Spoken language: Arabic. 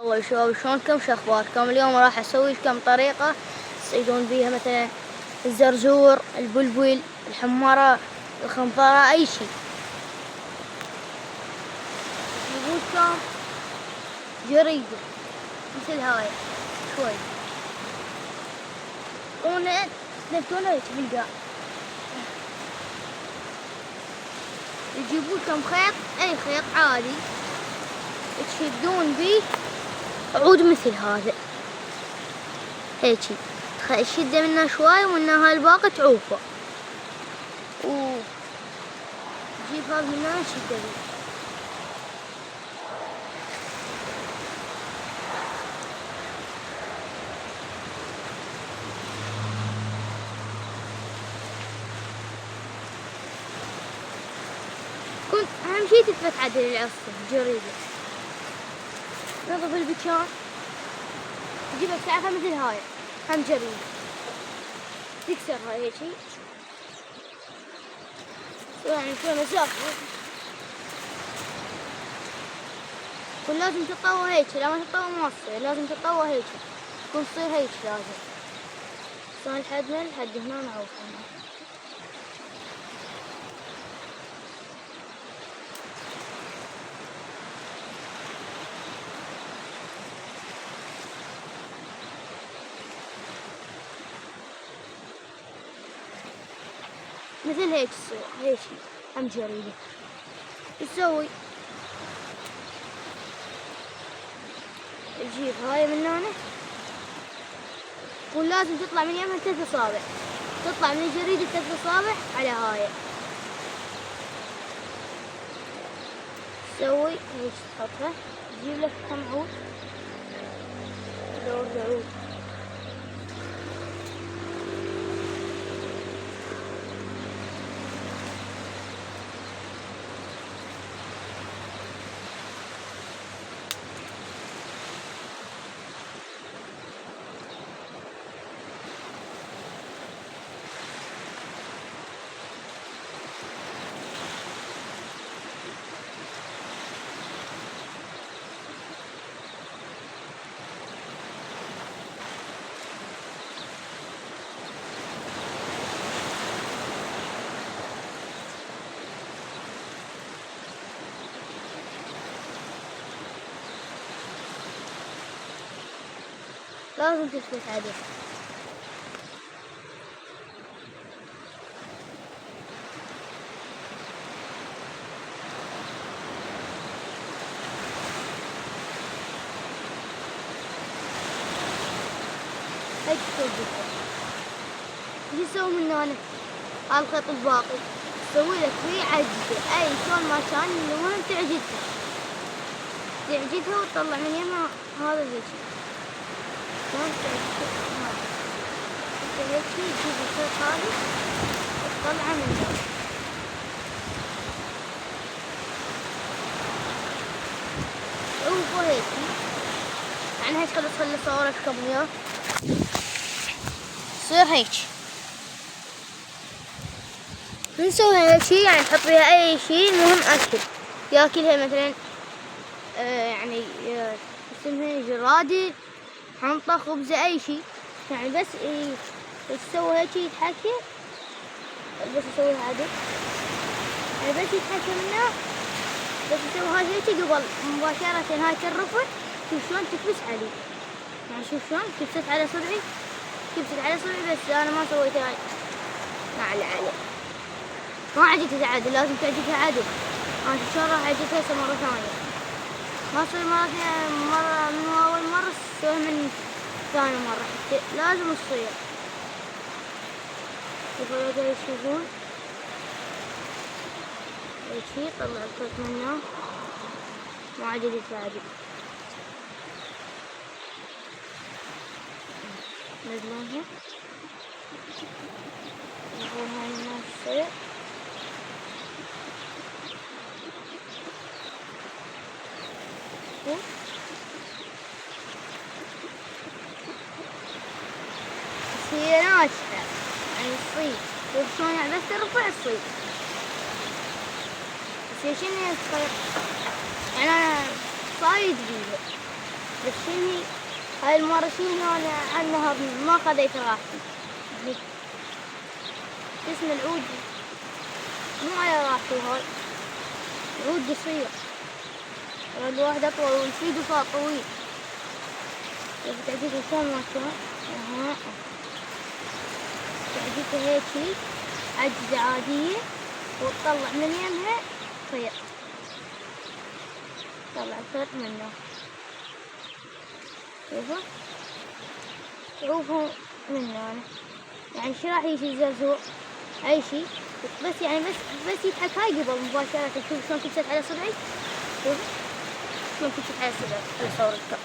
أول شباب شلونكم شو أخباركم؟ اليوم راح أسوي لكم طريقة تصيدون بيها مثلا الزرزور، البلبل، الحمارة، الخنفرة، أي شي. يجيبون لكم جريدة مثل هاي شوي تنبتونها هيك بالقاع. يجيبون لكم خيط، أي خيط عادي تشدون بيه عود مثل هذا هيجي، تشده منه شوي ومنه هاي الباقي تعوفه، وتجيب هذا منه تشده بيه. أهم شي تثبت عدل العصا الجريدة. نظف البيشان تجيب ساعتها مثل هاي هم جريدة تكسرها هيجي، يعني فيها مسافة، ولازم تطوى هيك، لا ما تطوى ما تصير، لازم تطوى هيك تكون تصير هيك لازم. صار لحد هنا نعوفها. مثل هيك تصير هيك هم جريدة. تسوي تجيب هاي من هنا ولازم تطلع من يمها 3 أصابع، تطلع من الجريدة 3 أصابع على هاي. تسوي هيك تحطها، تجيب لك كم عود، دور عود لازم تثبت عدل. هيك تثبتها. شو تسوي من هنا؟ الخيط الباقي تسوي لك فيه عجدة، أي شلون ما كان، المهم تعجدها وتطلع من يمها هذا هيك. شلون تعجدها؟ انت هيك تجيب الخيط هذا وتطلعه من هنا. تعوفه هيك، يعني هيك خلي صورك قبل يوم تصير هيك. نسوي هيك شي، يعني نحط فيها أي شي، المهم أكل ياكلها مثلا يعني اسمها جرادة، حنطة، خبزة، أي شي، يعني بس تسوي هيك يتحكى، بس يسويها عدل، يعني بس يتحكى منها، بس يسوي هاي هيك قبل مباشرة هاي ترفع. شوف شلون تكبس عليه، يعني شوف شلون كبست على صبعي، بس أنا ما سويت هاي على ما عجتها عدل، لازم تعجتها عدل. أنا شلون راح أعجتها هسه مرة ثانية، ما تصير مرة من أول مرة تسويها من ثاني مرة، حتى لازم تصير. شوفوا هذول يشوفون هيجي، طلع الخيط منه ما عجتها عدل، نزلونها نقولها الناس تصير. هي ناشفة يعني تصيد، شوف شلون يعني بس ترفع تصيد، بس هي شنو الخيط يعني أنا صايد بيها. بس شنو هاي المارشين أنا عنها ما خذيت راحتي. يعني جسم العود مو على راحتي، هاي العود قصير، الواحد أطول والشي قصار طويل. شوف تعجيته شلون ما شلون، تعجيته هيجي عجزة عادية، وتطلع من يمها خيط، طلع الخيط منه. شوفوا منه أنا يعني شو راح يجي الزرزور أي شيء، بس يعني بس يضحك هاي قبل مباشرة. شوف شلون كبست على صبعي، شوف شلون كبست على صبعي على صورتك.